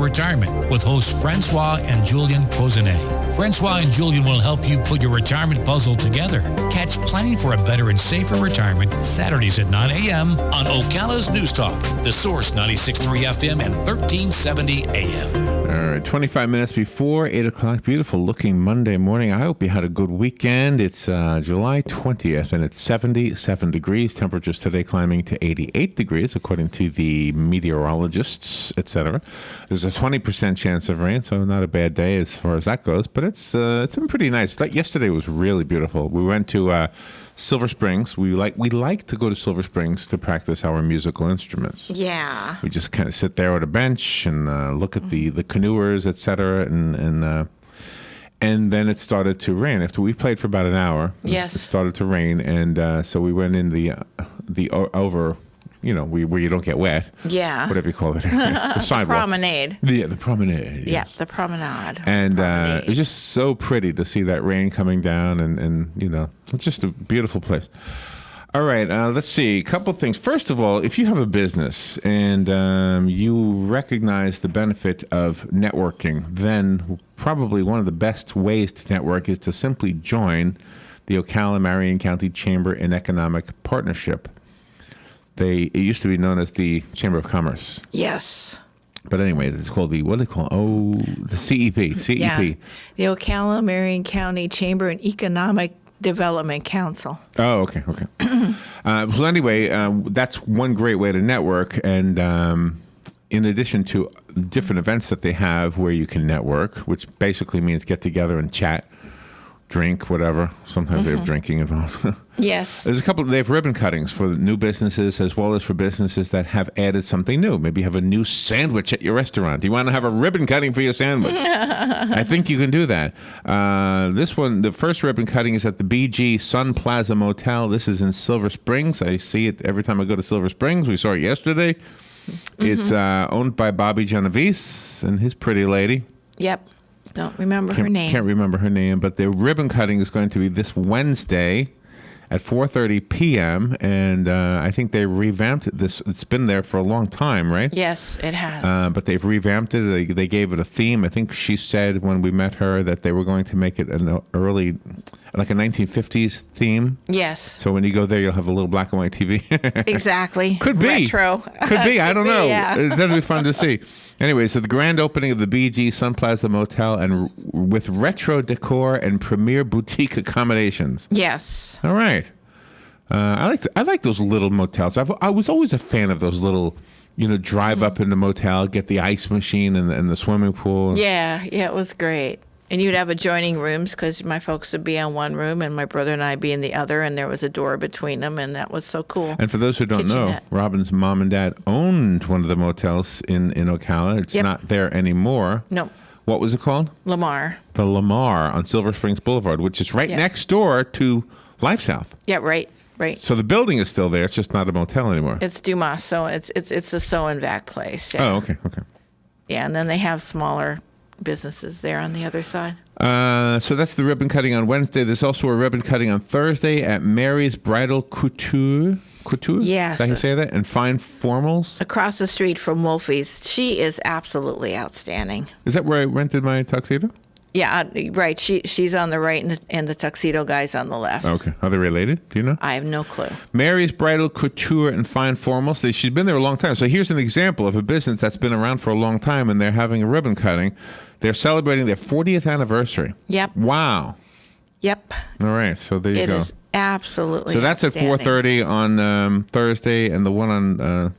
retirement with hosts Francois and Julian Pozenet. Francois and Julian will help you put your retirement puzzle together. Catch Planning for a Better and Safer Retirement Saturdays at 9 a.m. on Ocala's News Talk, The Source 96.3 FM and 1370 a.m. All right, 25 minutes before 8 o'clock. Beautiful looking Monday morning. I hope you had a good weekend. It's July 20th, and it's 77 degrees. Temperatures today climbing to 88 degrees, according to the meteorologists, etc. There's a 20% chance of rain, so not a bad day as far as that goes. But it's been pretty nice. Like yesterday was really beautiful. We went to Silver Springs. We like to go to Silver Springs to practice our musical instruments. Yeah. We just kind of sit there at a bench and look at the canoers, etc. And then it started to rain. After we played for about an hour, yes, it started to rain, and so we went in the over. Where you don't get wet. Yeah. Whatever you call it. The sidewalk. The promenade. Yeah, the promenade. Yeah, yes. the promenade. And it was just so pretty to see that rain coming down, and it's just a beautiful place. All right, let's see. A couple things. First of all, if you have a business and you recognize the benefit of networking, then probably one of the best ways to network is to simply join the Ocala-Marion County Chamber and Economic Partnership. It used to be known as the Chamber of Commerce. Yes. But anyway, it's called the CEP. CEP. Yeah. The Ocala-Marion County Chamber and Economic Development Council. Oh, okay. Well, anyway, that's one great way to network. And in addition to different events that they have where you can network, which basically means get together and chat, drink, whatever. Sometimes they have drinking involved. Yes. There's they have ribbon cuttings for new businesses as well as for businesses that have added something new. Maybe you have a new sandwich at your restaurant. Do you want to have a ribbon cutting for your sandwich? I think you can do that. This one, the first ribbon cutting is at the BG Sun Plaza Motel. This is in Silver Springs. I see it every time I go to Silver Springs. We saw it yesterday. It's owned by Bobby Genovese and his pretty lady. Yep. Don't remember her name. Can't remember her name, but the ribbon cutting is going to be this Wednesday at 4:30 p.m. And I think they revamped this. It's been there for a long time, right? Yes, it has. But they've revamped it. They gave it a theme. I think she said when we met her that they were going to make it an early, like a 1950s theme. Yes. So when you go there, you'll have a little black and white TV. Exactly. Could be. Retro. Could be. I don't know. Yeah. That'll be fun to see. Anyway, so the grand opening of the BG Sun Plaza Motel and with retro decor and premier boutique accommodations. Yes. All right. I like those little motels. I was always a fan of those little, drive up in the motel, get the ice machine and the swimming pool. Yeah, it was great. And you'd have adjoining rooms because my folks would be on one room and my brother and I be in the other, and there was a door between them, and that was so cool. And for those who don't know, Robin's mom and dad owned one of the motels in Ocala. It's not there anymore. No. What was it called? Lamar. The Lamar on Silver Springs Boulevard, which is right next door to Life South. Yeah, right. So the building is still there. It's just not a motel anymore. It's Dumas, so it's a sew and vac place. Yeah. Oh, okay. Yeah, and then they have smaller businesses there on the other side. So that's the ribbon cutting on Wednesday. There's also a ribbon cutting on Thursday at Mary's Bridal Couture. Yes. Did I say that? And Fine Formals? Across the street from Wolfie's. She is absolutely outstanding. Is that where I rented my tuxedo? Yeah, right. She's on the right and the tuxedo guy's on the left. Okay. Are they related? Do you know? I have no clue. Mary's Bridal Couture and Fine Formals. She's been there a long time. So here's an example of a business that's been around for a long time, and they're having a ribbon cutting. They're celebrating their 40th anniversary. Yep. Wow. Yep. All right. So there you go. It is absolutely So that's at 4:30 on Thursday, and the one on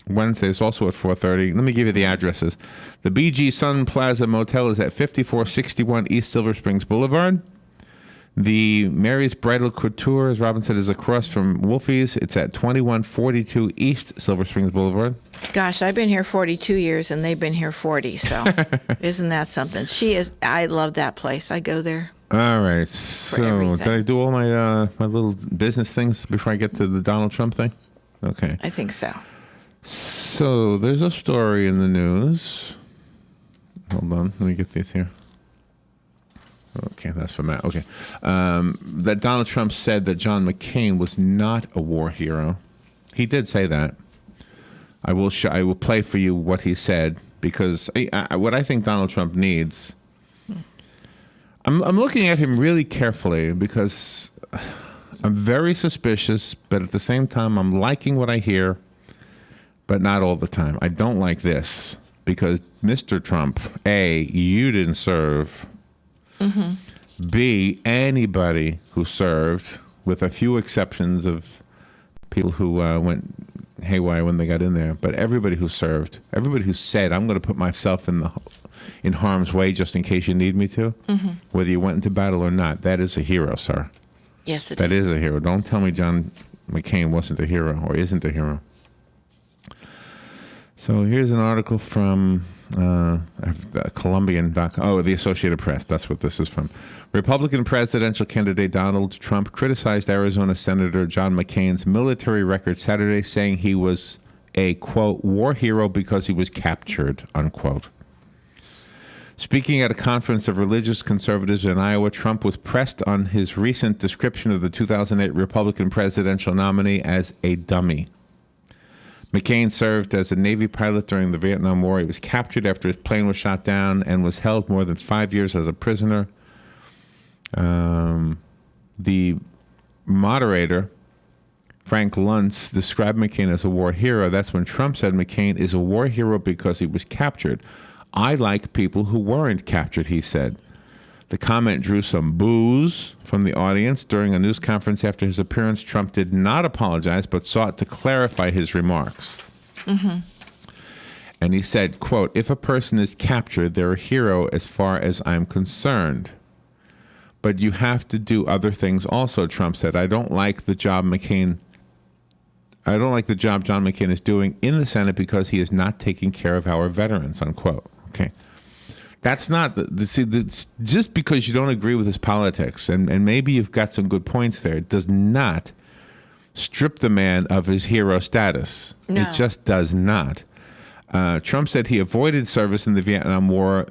Wednesday is also at 4:30. Let me give you the addresses. The BG Sun Plaza Motel is at 5461 East Silver Springs Boulevard. The Mary's Bridal Couture, as Robin said, is across from Wolfie's. It's at 2142 East Silver Springs Boulevard. Gosh, I've been here 42 years, and they've been here 40, so isn't that something? I love that place. I go there. All right. So did I do all my my little business things before I get to the Donald Trump thing? Okay. I think so. So there's a story in the news. Hold on. Let me get these here. Okay, that's for Matt. Okay. That Donald Trump said that John McCain was not a war hero. He did say that. I will play for you what he said because what I think Donald Trump needs, I'm looking at him really carefully because I'm very suspicious, but at the same time, I'm liking what I hear, but not all the time. I don't like this because Mr. Trump, A, you didn't serve. B, anybody who served, with a few exceptions of people who went haywire when they got in there, but everybody who served, everybody who said, I'm going to put myself in harm's way just in case you need me to, whether you went into battle or not, that is a hero, sir. Yes, it is. That is a hero. Don't tell me John McCain wasn't a hero or isn't a hero. So here's an article from Colombian.com. The Associated Press. That's what this is from. Republican presidential candidate Donald Trump criticized Arizona Senator John McCain's military record Saturday, saying he was a, quote, war hero because he was captured, unquote. Speaking at a conference of religious conservatives in Iowa, Trump was pressed on his recent description of the 2008 Republican presidential nominee as a dummy. McCain served as a Navy pilot during the Vietnam War. He was captured after his plane was shot down and was held more than 5 years as a prisoner. The moderator, Frank Luntz, described McCain as a war hero. That's when Trump said McCain is a war hero because he was captured. I like people who weren't captured, he said. The comment drew some boos from the audience. During a news conference after his appearance, Trump did not apologize, but sought to clarify his remarks. And he said, quote, if a person is captured, they're a hero as far as I'm concerned. But you have to do other things also, Trump said. I don't like the job John McCain is doing in the Senate because he is not taking care of our veterans, unquote. Okay. That's not just because you don't agree with his politics, and maybe you've got some good points there, it does not strip the man of his hero status. No. It just does not. Trump said he avoided service in the Vietnam War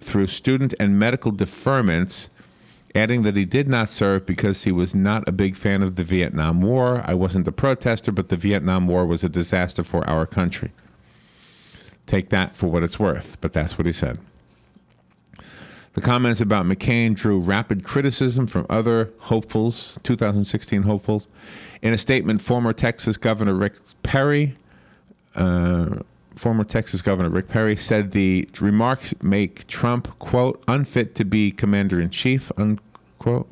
through student and medical deferments, adding that he did not serve because he was not a big fan of the Vietnam War. I wasn't a protester, but the Vietnam War was a disaster for our country. Take that for what it's worth, but that's what he said. The comments about McCain drew rapid criticism from other hopefuls, 2016 hopefuls. In a statement, former Texas Governor Rick Perry said the remarks make Trump, quote, unfit to be commander-in-chief, unquote.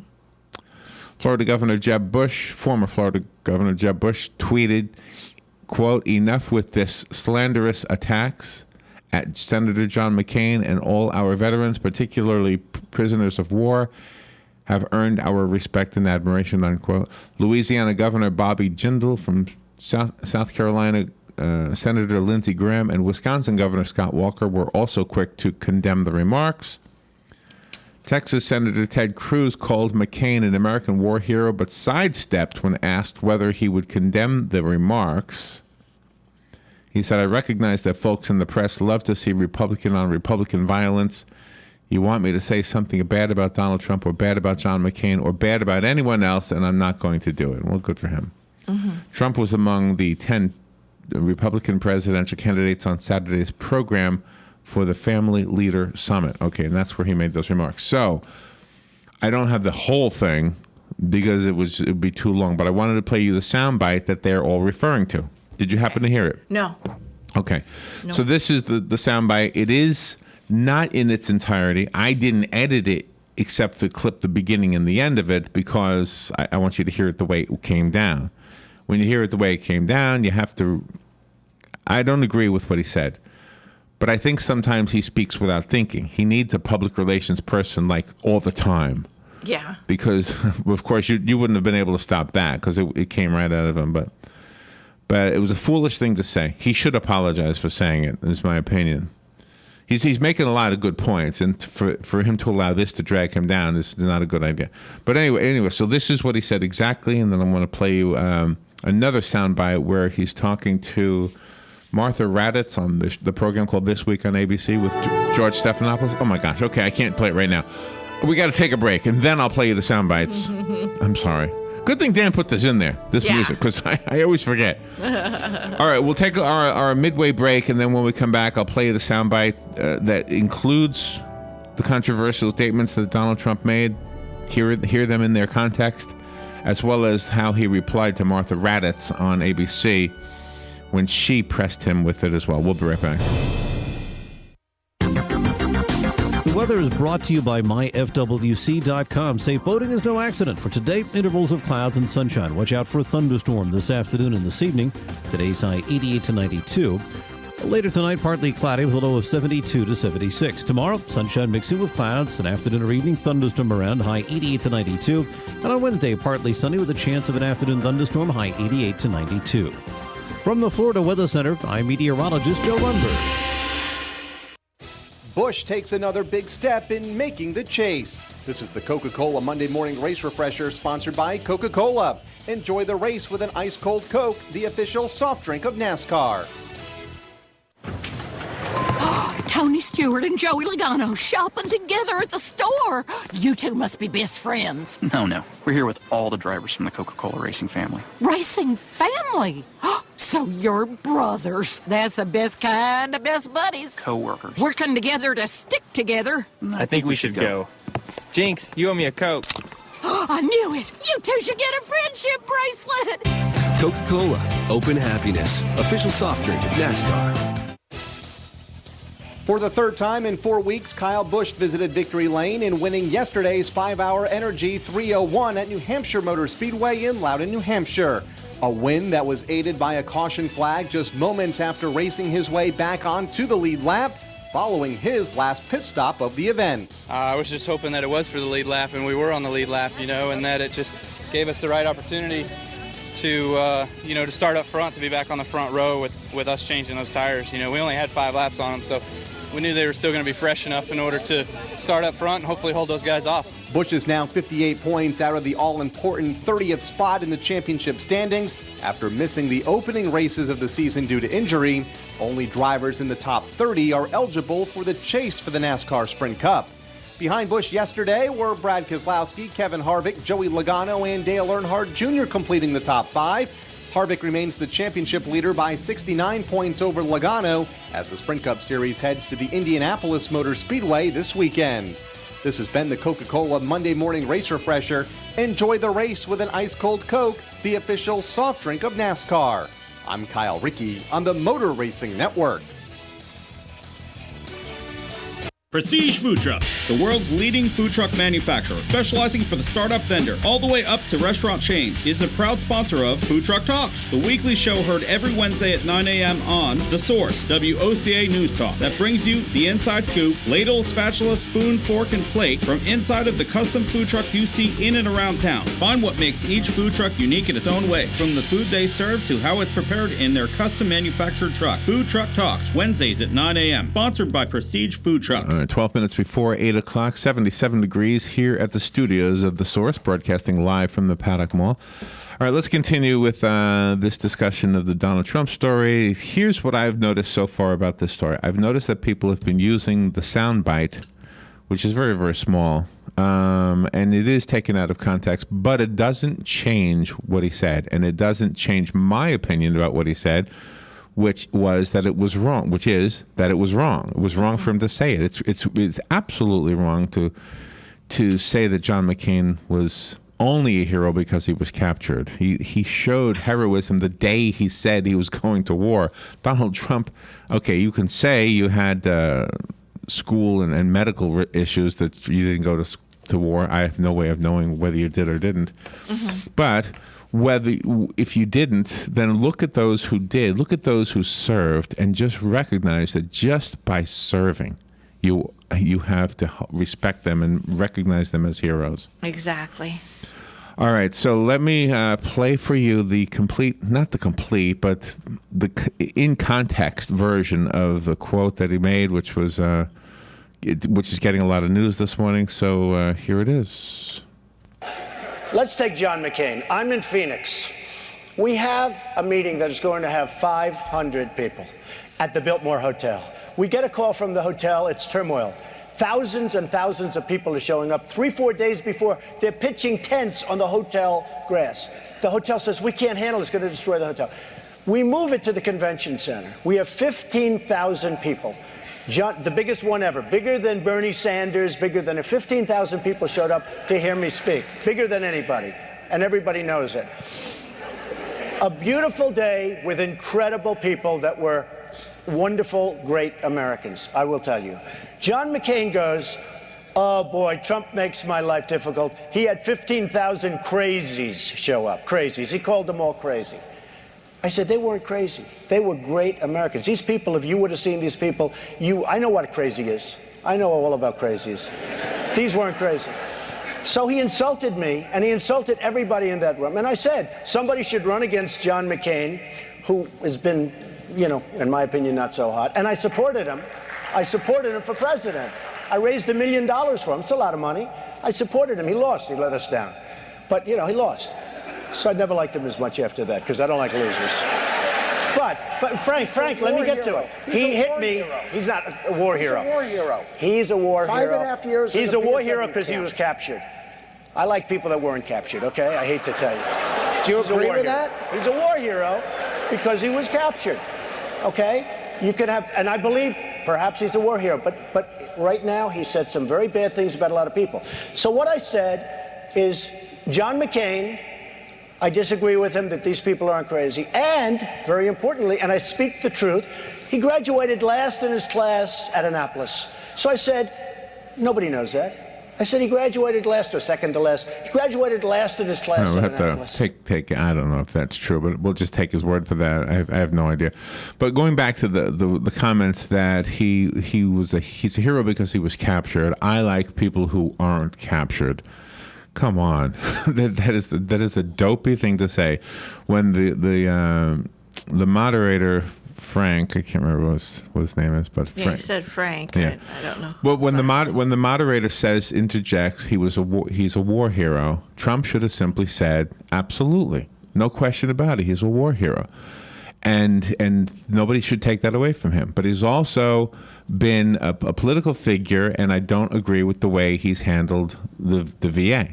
Former Florida Governor Jeb Bush tweeted, quote, enough with this slanderous attacks at Senator John McCain and all our veterans, particularly prisoners of war, have earned our respect and admiration, unquote. Louisiana Governor Bobby Jindal, from South Carolina Senator Lindsey Graham, and Wisconsin Governor Scott Walker were also quick to condemn the remarks. Texas Senator Ted Cruz called McCain an American war hero, but sidestepped when asked whether he would condemn the remarks. He said, I recognize that folks in the press love to see Republican on Republican violence. You want me to say something bad about Donald Trump or bad about John McCain or bad about anyone else, and I'm not going to do it. Well, good for him. Trump was among the 10 Republican presidential candidates on Saturday's program for the Family Leader Summit. Okay, and that's where he made those remarks. So I don't have the whole thing because it would be too long, but I wanted to play you the soundbite that they're all referring to. Did you happen to hear it? No. Okay. No. So this is the soundbite. It is not in its entirety. I didn't edit it except to clip the beginning and the end of it because I want you to hear it the way it came down. When you hear it the way it came down, you have to... I don't agree with what he said, but I think sometimes he speaks without thinking. He needs a public relations person like all the time. Yeah. Because, of course, you wouldn't have been able to stop that because it came right out of him, but it was a foolish thing to say. He should apologize for saying it, is my opinion. He's making a lot of good points, and for him to allow this to drag him down is not a good idea. But anyway, so this is what he said exactly, and then I'm going to play you another soundbite where he's talking to Martha Raddatz on the program called This Week on ABC with George Stephanopoulos. Oh my gosh, okay, I can't play it right now. We got to take a break, and then I'll play you the sound bites. I'm sorry. Good thing Dan put this in there, this music, because I always forget. All right, we'll take our midway break, and then when we come back, I'll play you the soundbite that includes the controversial statements that Donald Trump made. Hear them in their context, as well as how he replied to Martha Raddatz on ABC when she pressed him with it as well. We'll be right back. The weather is brought to you by myfwc.com. Safe boating is no accident. For today, intervals of clouds and sunshine. Watch out for a thunderstorm this afternoon and this evening. Today's high 88 to 92. Later tonight, partly cloudy with a low of 72 to 76. Tomorrow, sunshine mixing with clouds. An afternoon or evening thunderstorm around, high 88 to 92. And on Wednesday, partly sunny with a chance of an afternoon thunderstorm, high 88 to 92. From the Florida Weather Center, I'm meteorologist Joe Lundberg. Busch takes another big step in making the chase. This is the Coca-Cola Monday Morning Race Refresher, sponsored by Coca-Cola. Enjoy the race with an ice-cold Coke, the official soft drink of NASCAR. Tony Stewart and Joey Logano shopping together at the store. You two must be best friends. No. We're here with all the drivers from the Coca-Cola racing family. Racing family? So you're brothers. That's the best kind of best buddies. Co-workers. Working together to stick together. I think we should go. Jinx, you owe me a Coke. I knew it. You two should get a friendship bracelet. Coca-Cola, open happiness. Official soft drink of NASCAR. For the third time in 4 weeks, Kyle Busch visited Victory Lane in winning yesterday's 5-hour Energy 301 at New Hampshire Motor Speedway in Loudon, New Hampshire. A win that was aided by a caution flag just moments after racing his way back onto the lead lap following his last pit stop of the event. I was just hoping that it was for the lead lap, and we were on the lead lap, and that it just gave us the right opportunity to, to start up front, to be back on the front row with us changing those tires. We only had 5 laps on them, so we knew they were still going to be fresh enough in order to start up front and hopefully hold those guys off. Busch is now 58 points out of the all-important 30th spot in the championship standings after missing the opening races of the season due to injury. Only drivers in the top 30 are eligible for the chase for the NASCAR Sprint Cup. Behind Busch yesterday were Brad Keselowski, Kevin Harvick, Joey Logano, and Dale Earnhardt Jr. completing the top 5. Harvick remains the championship leader by 69 points over Logano as the Sprint Cup Series heads to the Indianapolis Motor Speedway this weekend. This has been the Coca-Cola Monday Morning Race Refresher. Enjoy the race with an ice-cold Coke, the official soft drink of NASCAR. I'm Kyle Rickey on the Motor Racing Network. Prestige Food Trucks, the world's leading food truck manufacturer, specializing for the startup vendor all the way up to restaurant chains, is a proud sponsor of Food Truck Talks, the weekly show heard every Wednesday at 9 a.m. on The Source, WOCA News Talk, that brings you the inside scoop, ladle, spatula, spoon, fork, and plate from inside of the custom food trucks you see in and around town. Find what makes each food truck unique in its own way, from the food they serve to how it's prepared in their custom manufactured truck. Food Truck Talks, Wednesdays at 9 a.m., sponsored by Prestige Food Trucks. 12 minutes before 8 o'clock, 77 degrees here at the studios of The Source, broadcasting live from the Paddock Mall. All right, let's continue with this discussion of the Donald Trump story. Here's what I've noticed so far about this story. I've noticed that people have been using the soundbite, which is very, very small, and it is taken out of context, but it doesn't change what he said, and it doesn't change my opinion about what he said, which was that it was wrong, which is that it was wrong. It was wrong for him to say it. It's absolutely wrong to say that John McCain was only a hero because he was captured. He showed heroism the day he said he was going to war. Donald Trump, okay, you can say you had school and medical issues that you didn't go to war. I have no way of knowing whether you did or didn't. Mm-hmm. But if you didn't, then look at those who did. Look at those who served, and just recognize that just by serving, you have to respect them and recognize them as heroes. Exactly. All right, so let me play for you the complete, not the complete, but the in context version of the quote that he made, which is getting a lot of news this morning. So here it is. Let's take John McCain. I'm in Phoenix. We have a meeting that is going to have 500 people at the Biltmore Hotel. We get a call from the hotel. It's turmoil. Thousands and thousands of people are showing up. 3-4 days before, they're pitching tents on the hotel grass. The hotel says, we can't handle it, it's going to destroy the hotel. We move it to the convention center. We have 15,000 people. The biggest one ever, bigger than Bernie Sanders, bigger than 15,000 people showed up to hear me speak, bigger than anybody, and everybody knows it. A beautiful day with incredible people that were wonderful, great Americans, I will tell you. John McCain goes, oh boy, Trump makes my life difficult. He had 15,000 crazies show up, crazies. He called them all crazy. I said, they weren't crazy. They were great Americans. These people, if you would have seen these people, I know what crazy is. I know all about crazies. These weren't crazy. So he insulted me, and he insulted everybody in that room. And I said, somebody should run against John McCain, who has been, you know, in my opinion, not so hot. And I supported him. I supported him for president. I raised $1 million for him. It's a lot of money. I supported him. He lost. He let us down. But, you know, he lost. So I never liked him as much after that, because I don't like losers. But Frank, let me get to it. He hit me. He's not a war hero. He's a war hero. He's a war hero. 5.5 years. He's a war hero because he was captured. I like people that weren't captured, okay? I hate to tell you. Do you agree with that? He's a war hero because he was captured, okay? You could have, and I believe perhaps he's a war hero, but right now he said some very bad things about a lot of people. So what I said is, John McCain, I disagree with him that these people aren't crazy. And, very importantly, and I speak the truth, he graduated last in his class at Annapolis. So I said, nobody knows that. I said he graduated last or second to last. He graduated last in his class at Annapolis. Take. I don't know if that's true, but we'll just take his word for that. I have no idea. But going back to the comments that he's a hero because he was captured. I like people who aren't captured. Come on, that is a dopey thing to say. When the moderator Frank, I can't remember what his name is, but yeah, Frank. He said Frank. Yeah. I don't know. Well, when the moderator interjects, he's a war hero. Trump should have simply said, absolutely, no question about it, he's a war hero, and nobody should take that away from him. But he's also been a political figure, and I don't agree with the way he's handled the VA.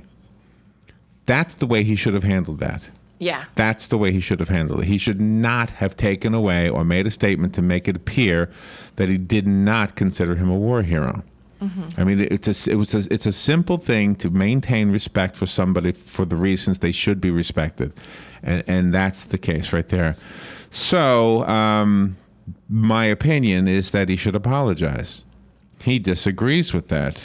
That's the way he should have handled that. Yeah. That's the way he should have handled it. He should not have taken away or made a statement to make it appear that he did not consider him a war hero. Mm-hmm. I mean, it's a simple thing to maintain respect for somebody for the reasons they should be respected, and that's the case right there. So, my opinion is that he should apologize. He disagrees with that.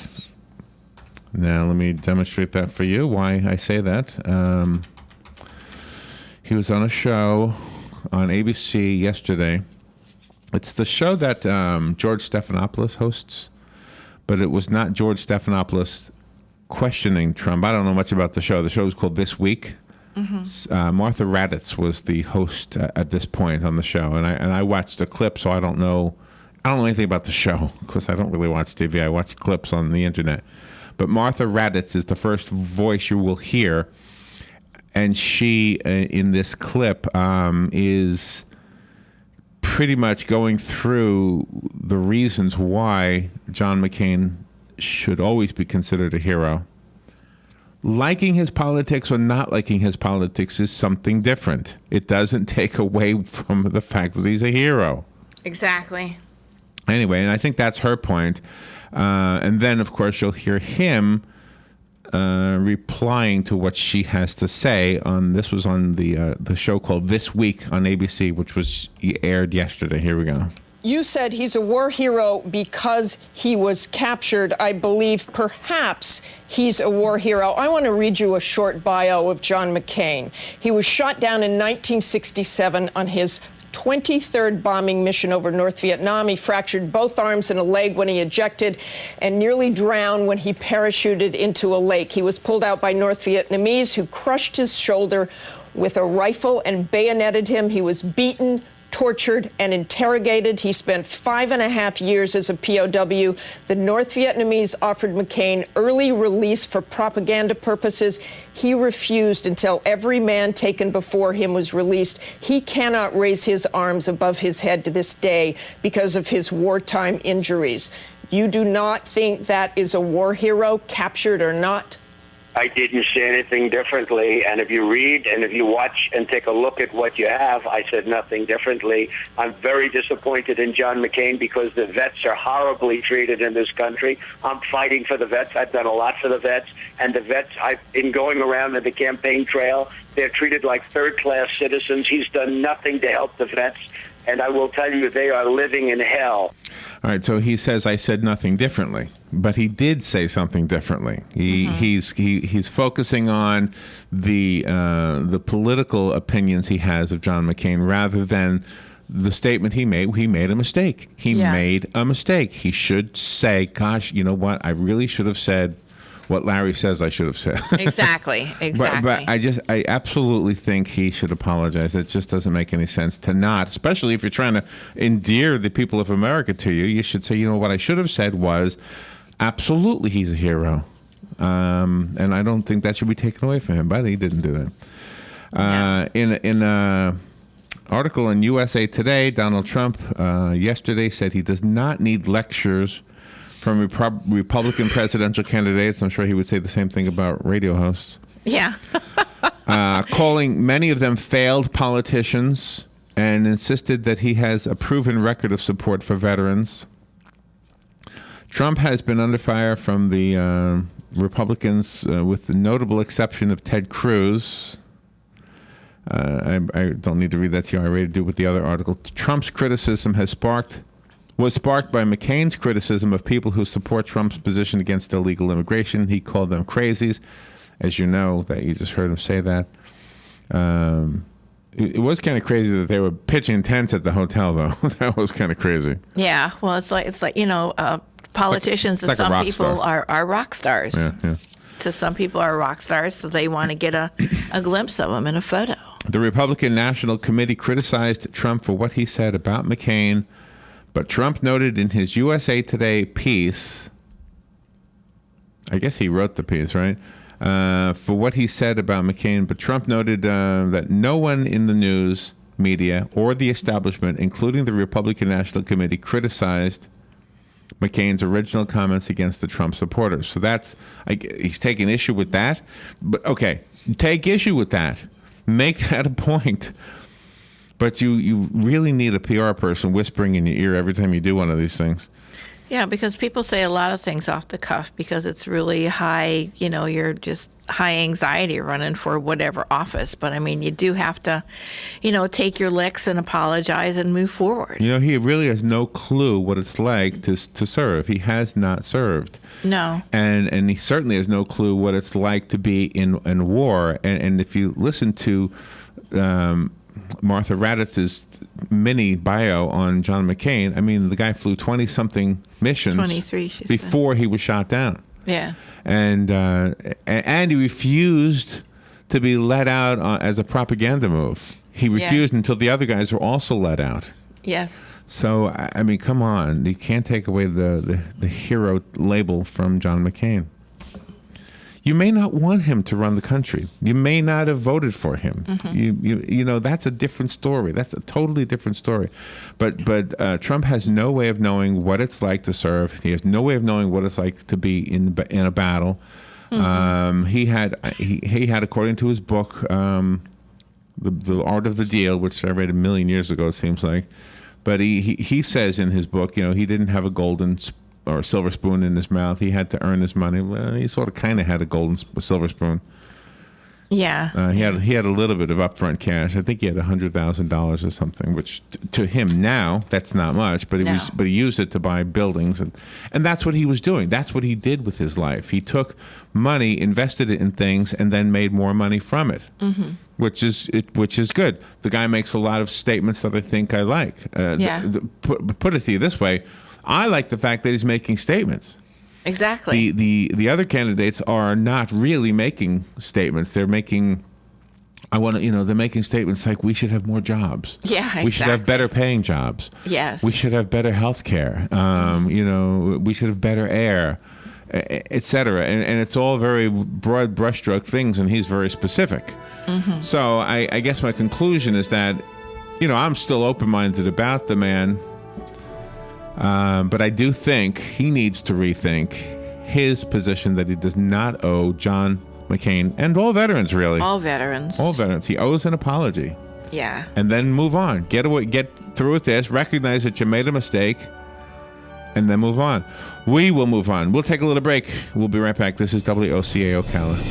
Now, let me demonstrate that for you, why I say that. He was on a show on ABC yesterday. It's the show that George Stephanopoulos hosts, but it was not George Stephanopoulos questioning Trump. I don't know much about the show. The show was called This Week. Mm-hmm. Martha Raddatz was the host at this point on the show, and I watched a clip, so I don't know anything about the show because I don't really watch TV. I watch clips on the internet. But Martha Raddatz is the first voice you will hear, and she, in this clip, is pretty much going through the reasons why John McCain should always be considered a hero. Liking his politics or not liking his politics is something different. It doesn't take away from the fact that he's a hero. Exactly. Anyway, and I think that's her point. And then, of course, you'll hear him replying to what she has to say. This was on the show called This Week on ABC, which was aired yesterday. Here we go. You said he's a war hero because he was captured. I believe perhaps he's a war hero. I want to read you a short bio of John McCain. He was shot down in 1967 on his 23rd bombing mission over North Vietnam. He fractured both arms and a leg when he ejected and nearly drowned when he parachuted into a lake. He was pulled out by North Vietnamese who crushed his shoulder with a rifle and bayoneted him. He was beaten, tortured, and interrogated. He spent 5.5 years as a POW. The North Vietnamese offered McCain early release for propaganda purposes. He refused until every man taken before him was released. He cannot raise his arms above his head to this day because of his wartime injuries. You do not think that is a war hero, captured or not? I didn't say anything differently, and if you read and if you watch and take a look at what you have, I said nothing differently. I'm very disappointed in John McCain because the vets are horribly treated in this country. I'm fighting for the vets. I've done a lot for the vets, and the vets, in going around on the campaign trail, they're treated like third-class citizens. He's done nothing to help the vets, and I will tell you, they are living in hell. All right, so he says I said nothing differently, but he did say something differently. He's focusing on the political opinions he has of John McCain rather than the statement he made. He made a mistake. He made a mistake. He should say, "Gosh, you know what? I really should have said what Larry says I should have said." Exactly. But I absolutely think he should apologize. It just doesn't make any sense to not, especially if you're trying to endear the people of America to you. You should say, you know, what I should have said was, absolutely, he's a hero. And I don't think that should be taken away from him, but he didn't do that. In an article in USA Today, Donald Trump yesterday said he does not need lectures from Republican presidential candidates. I'm sure he would say the same thing about radio hosts. Yeah. Calling many of them failed politicians and insisted that he has a proven record of support for veterans. Trump has been under fire from the Republicans with the notable exception of Ted Cruz. I don't need to read that to you. I already do with the other article. Trump's criticism was sparked by McCain's criticism of people who support Trump's position against illegal immigration. He called them crazies, as you know, that you just heard him say that. It was kind of crazy that they were pitching tents at the hotel, though. That was kind of crazy. Yeah, well, it's like you know, politicians to some people are rock stars. Yeah. To some people are rock stars, so they want to get a glimpse of them in a photo. The Republican National Committee criticized Trump for what he said about McCain. But Trump noted in his USA Today piece, I guess he wrote the piece, right? For what he said about McCain. But Trump noted that no one in the news media or the establishment, including the Republican National Committee, criticized McCain's original comments against the Trump supporters. So he's taking issue with that. But okay, take issue with that. Make that a point. But you really need a PR person whispering in your ear every time you do one of these things. Yeah, because people say a lot of things off the cuff because it's really high, you know, you're just high anxiety running for whatever office. But, I mean, you do have to, you know, take your licks and apologize and move forward. You know, he really has no clue what it's like to serve. He has not served. No. And he certainly has no clue what it's like to be in war. And if you listen to Martha Raditz's mini bio on John McCain, I mean, the guy flew 20-something missions 23, before he was shot down. Yeah. And he refused to be let out as a propaganda move. He refused until the other guys were also let out. Yes. So, I mean, come on. You can't take away the hero label from John McCain. You may not want him to run the country. You may not have voted for him. Mm-hmm. You know, that's a different story. That's a totally different story. But Trump has no way of knowing what it's like to serve. He has no way of knowing what it's like to be in a battle. Mm-hmm. He had, according to his book, The Art of the Deal, which I read 1,000,000 years ago, it seems like. But he says in his book, you know, he didn't have a golden or a silver spoon in his mouth. He had to earn his money. Well, he sort of kind of had a silver spoon. Yeah. He had a little bit of upfront cash. I think he had $100,000 or something, which to him now that's not much. But he used it to buy buildings, and that's what he was doing. That's what he did with his life. He took money, invested it in things, and then made more money from it. Mm-hmm. Which is good. The guy makes a lot of statements that I think I like. Put it to you this way. I like the fact that he's making statements. Exactly. The other candidates are not really making statements. They're making, they're making statements like we should have more jobs. Yeah, exactly. We should have better paying jobs. Yes. We should have better health care. We should have better air, et cetera. And it's all very broad brushstroke things, and he's very specific. Mm-hmm. So I guess my conclusion is that, I'm still open-minded about the man. But I do think he needs to rethink his position that he does not owe John McCain and all veterans, really. All veterans. All veterans. He owes an apology. Yeah. And then move on. Get through with this. Recognize that you made a mistake. And then move on. We will move on. We'll take a little break. We'll be right back. This is WOCA Ocala.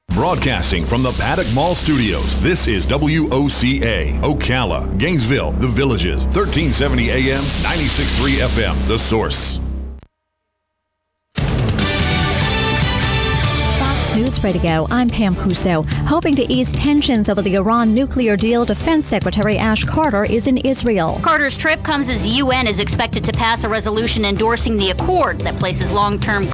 Broadcasting from the Paddock Mall Studios, this is WOCA Ocala, Gainesville, The Villages, 1370 AM, 96.3 FM, The Source. News Radio, I'm Pam Puso. Hoping to ease tensions over the Iran nuclear deal, Defense Secretary Ash Carter is in Israel. Carter's trip comes as the UN is expected to pass a resolution endorsing the accord that places long-term